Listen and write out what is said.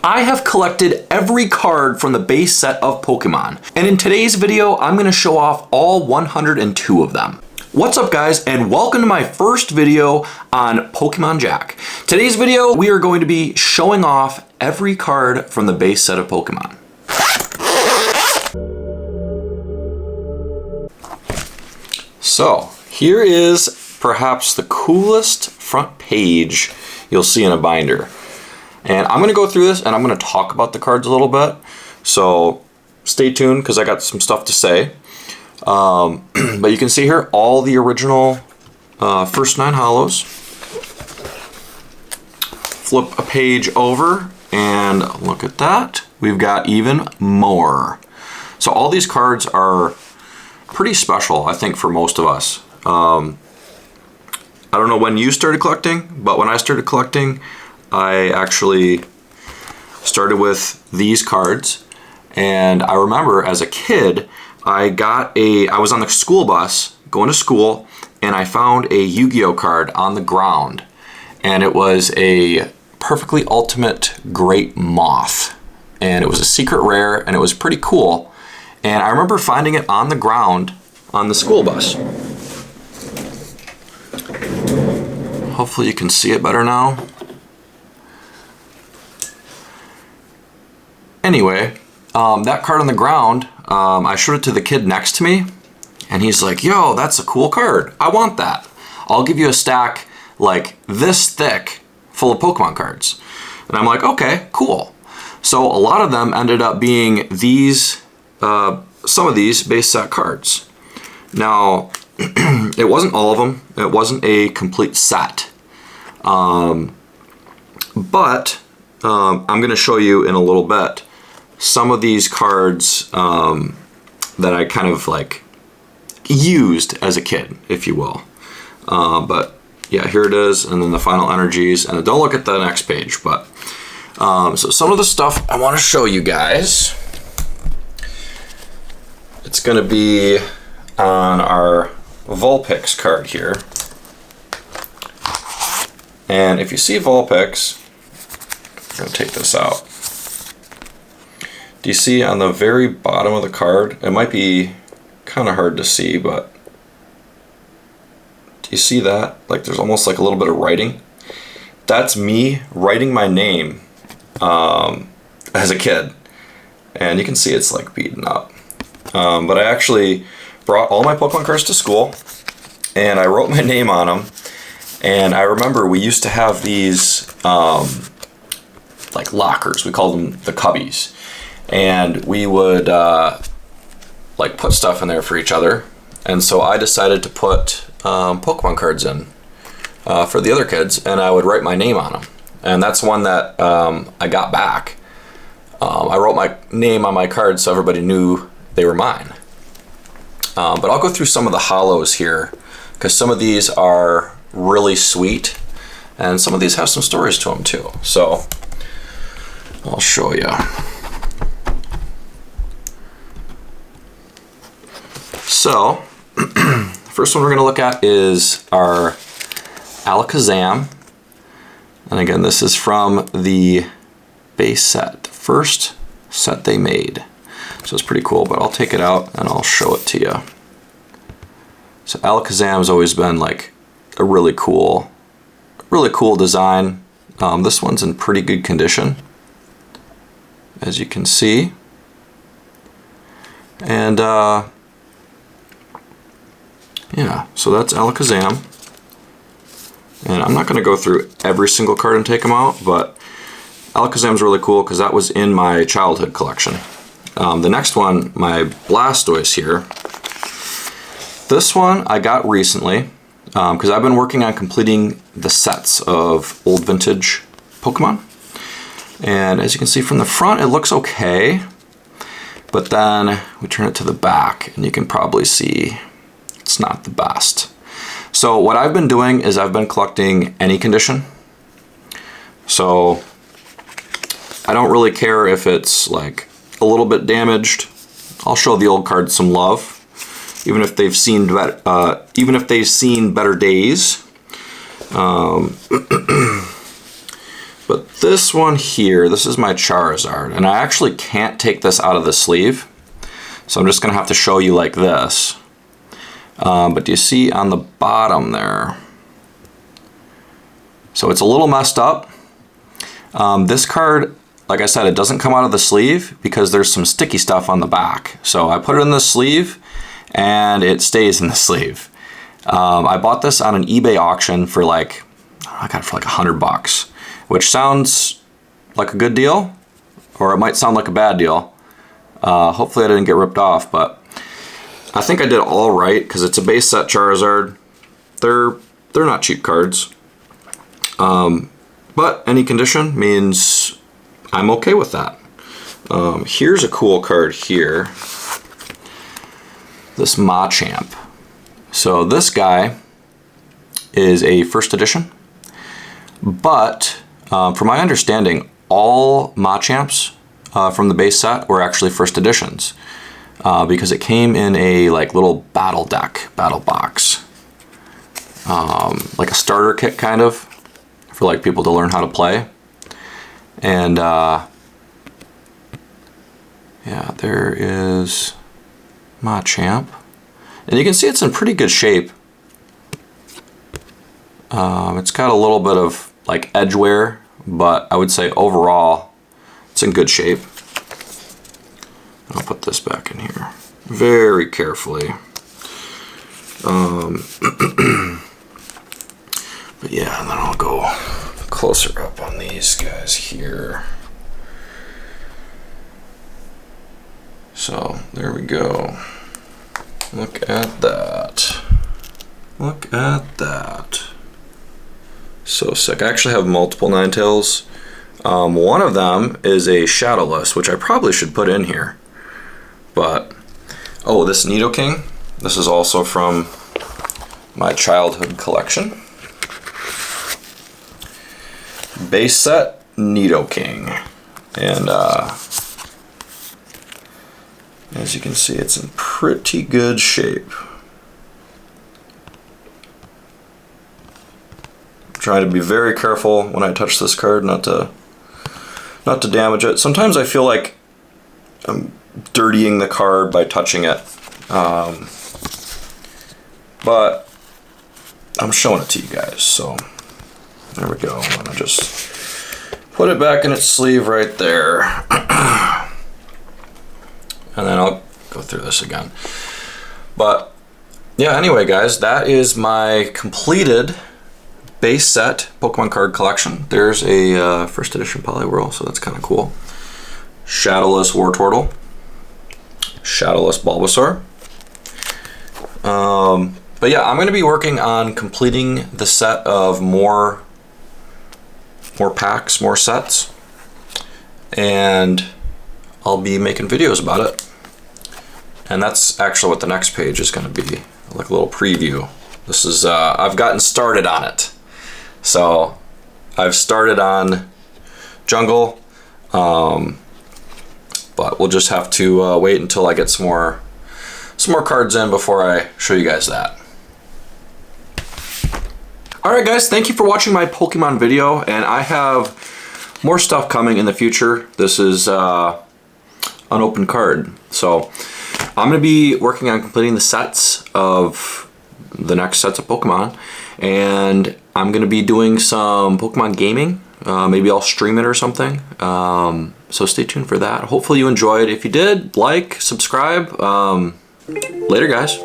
I have collected every card from the base set of Pokemon, and in today's video, I'm going to show off all 102 of them. What's up guys, and welcome to my first video on Pokemon Jack. Today's video, we are going to be showing off every card from the base set of Pokemon. So, here is perhaps the coolest front page you'll see in a binder. And I'm gonna go through this and I'm gonna talk about the cards a little bit. So stay tuned because I got some stuff to say. But you can see here all the original first 9 holos. Flip a page over and look at that. We've got even more. So all these cards are pretty special, I think, for most of us. I don't know when you started collecting, but when I started collecting, I actually started with these cards, and I remember as a kid I was on the school bus going to school and I found a Yu-Gi-Oh card on the ground, and it was a Perfectly Ultimate Great Moth, and it was a secret rare and it was pretty cool, and I remember finding it on the ground on the school bus. Hopefully you can see it better now. Anyway, that card on the ground, I showed it to the kid next to me, and he's like, yo, that's a cool card. I want that. I'll give you a stack like this thick full of Pokemon cards. And I'm like, okay, cool. So a lot of them ended up being these, some of these base set cards. Now, it wasn't all of them. It wasn't a complete set. But I'm going to show you in a little bit some of these cards that I kind of like used as a kid, if you will. But yeah, here it is, and then the final energies, and don't look at the next page, but so some of the stuff I want to show you guys, it's going to be on our Vulpix card here. And if you see Vulpix, I'm going to take this out. Do you see on the very bottom of the card? It might be kind of hard to see, but do you see that? Like there's almost like a little bit of writing. That's me writing my name as a kid. And you can see it's like beaten up. But I actually brought all my Pokemon cards to school and I wrote my name on them. And I remember we used to have these like lockers. We called them the cubbies. And we would like put stuff in there for each other. And so I decided to put Pokemon cards in for the other kids, and I would write my name on them. And that's one that I got back. I wrote my name on my cards so everybody knew they were mine. But I'll go through some of the holos here, because some of these are really sweet, and some of these have some stories to them too. So I'll show you. So, first one we're going to look at is our Alakazam. And again, this is from the base set, the first set they made. So it's pretty cool, but I'll take it out and I'll show it to you. So Alakazam's always been like a really cool design. This one's in pretty good condition, as you can see. And yeah, so that's Alakazam. And I'm not going to go through every single card and take them out, but Alakazam's really cool because that was in my childhood collection. The next one, my Blastoise here. This one I got recently because I've been working on completing the sets of old vintage Pokemon. And as you can see from the front, it looks okay. But then we turn it to the back and you can probably see it's not the best. So what I've been doing is I've been collecting any condition. So I don't really care if it's like a little bit damaged. I'll show the old cards some love, even if they've seen better days. But this one here, this is my Charizard, and I actually can't take this out of the sleeve, so I'm just gonna have to show you like this. But do you see on the bottom there? So it's a little messed up. This card, like I said, it doesn't come out of the sleeve because there's some sticky stuff on the back. So I put it in the sleeve and it stays in the sleeve. I bought this on an eBay auction for like, I got it for like $100, which sounds like a good deal, or it might sound like a bad deal. Hopefully I didn't get ripped off, but I think I did all right because it's a base set Charizard. They're not cheap cards. But any condition means I'm okay with that. Here's a cool card here. This Machamp. So this guy is a first edition, but from my understanding, all Machamps from the base set were actually first editions because it came in a like little battle deck, battle box, like a starter kit kind of for like people to learn how to play. And yeah, there is Machamp. And you can see it's in pretty good shape. It's got a little bit of like edge wear, but I would say overall it's in good shape. I'll put this back in here very carefully. But yeah, and then I'll go closer up on these guys here. So there we go. Look at that. Look at that. So sick. I actually have multiple Ninetales. One of them is a Shadowless, which I probably should put in here. But, oh, this Nidoking. This is also from my childhood collection. Base set Nidoking. And as you can see, it's in pretty good shape. I'm trying to be very careful when I touch this card not to damage it. Sometimes I feel like I'm dirtying the card by touching it. But I'm showing it to you guys, so there we go. I'm gonna just put it back in its sleeve right there. And then I'll go through this again. But yeah, anyway guys, that is my completed base set Pokemon card collection. There's a first edition Poliwhirl, so that's kind of cool. Shadowless Wartortle. Shadowless Bulbasaur. But yeah, I'm going to be working on completing the set of more packs, more sets. And I'll be making videos about it. And that's actually what the next page is going to be, like a little preview. This is, I've gotten started on it. So, I've started on Jungle, but we'll just have to wait until I get some more cards in before I show you guys that. Alright guys, thank you for watching my Pokemon video, and I have more stuff coming in the future. This is an open card. So I'm going to be working on completing the sets of the next sets of Pokemon, and I'm going to be doing some Pokemon gaming. Maybe I'll stream it or something. So stay tuned for that. Hopefully you enjoyed. If you did, like, subscribe. Later guys.